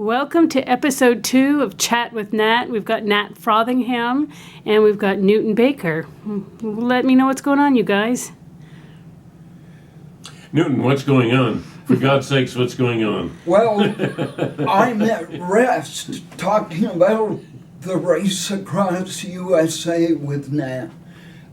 Welcome to episode 2 of Chat with Nat. We've got Nat Frothingham and we've got Newton Baker. Let me know what's going on, you guys. Newton, what's going on? For God's sakes, what's going on? Well, I'm at rest talking about the race across USA with Nat.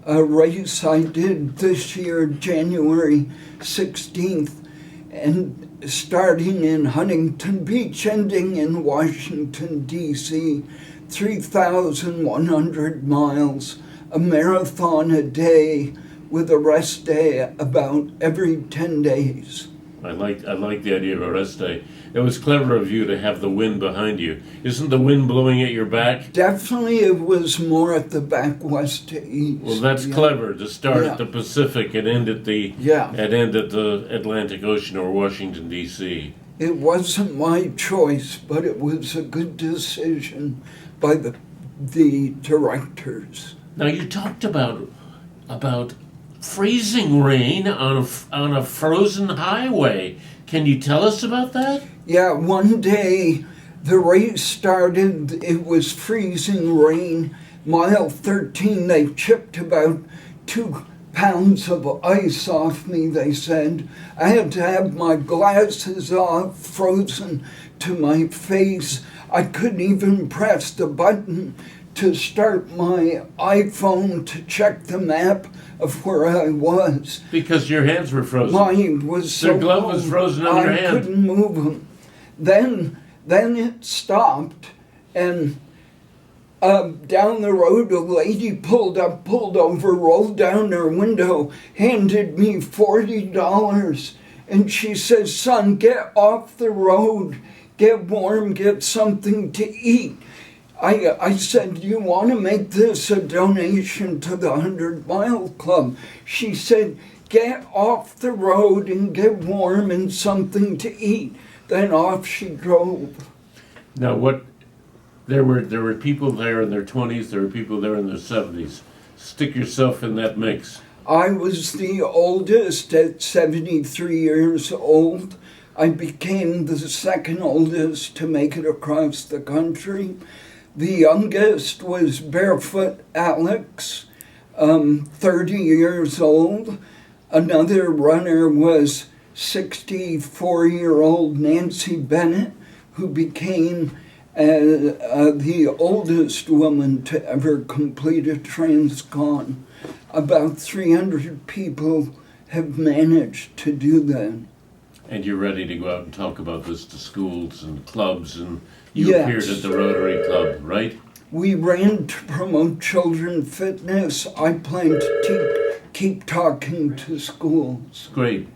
A race I did this year, January 16th, and starting in Huntington Beach, ending in Washington, D.C., 3,100 miles, a marathon a day with a rest day about every 10 days. I like the idea of a rest day. It was clever of you to have the wind behind you. Isn't the wind blowing at your back? Definitely it was more at the back west to east. Well, that's clever to start at the Pacific and end at the Atlantic Ocean or Washington, D.C. It wasn't my choice, but it was a good decision by the directors. Now, you talked about freezing rain on a frozen highway. Can you tell us about that? Yeah, one day the race started, it was freezing rain. Mile 13, they chipped about 2 pounds of ice off me, they said. I had to have my glasses off, frozen to my face. I couldn't even press the button to start my iPhone to check the map of where I was. Because your hands were frozen. Mine was so the glove was frozen on your hand. I couldn't move them. Then it stopped, and down the road a lady pulled over, rolled down her window, handed me $40, and she says, "Son, get off the road, get warm, get something to eat." I said, "Do you want to make this a donation to the 100 Mile Club?" She said, "Get off the road and get warm and something to eat." Then off she drove. Now, there were people there in their 20s, there were people there in their 70s. Stick yourself in that mix. I was the oldest at 73 years old. I became the second oldest to make it across the country. The youngest was Barefoot Alex, 30 years old. Another runner was 64-year-old Nancy Bennett, who became the oldest woman to ever complete a transcon. About 300 people have managed to do that. And you're ready to go out and talk about this to schools and clubs, and you Yes. appeared at the Rotary Club, right? We ran to promote children fitness. I plan to keep talking to schools. Great.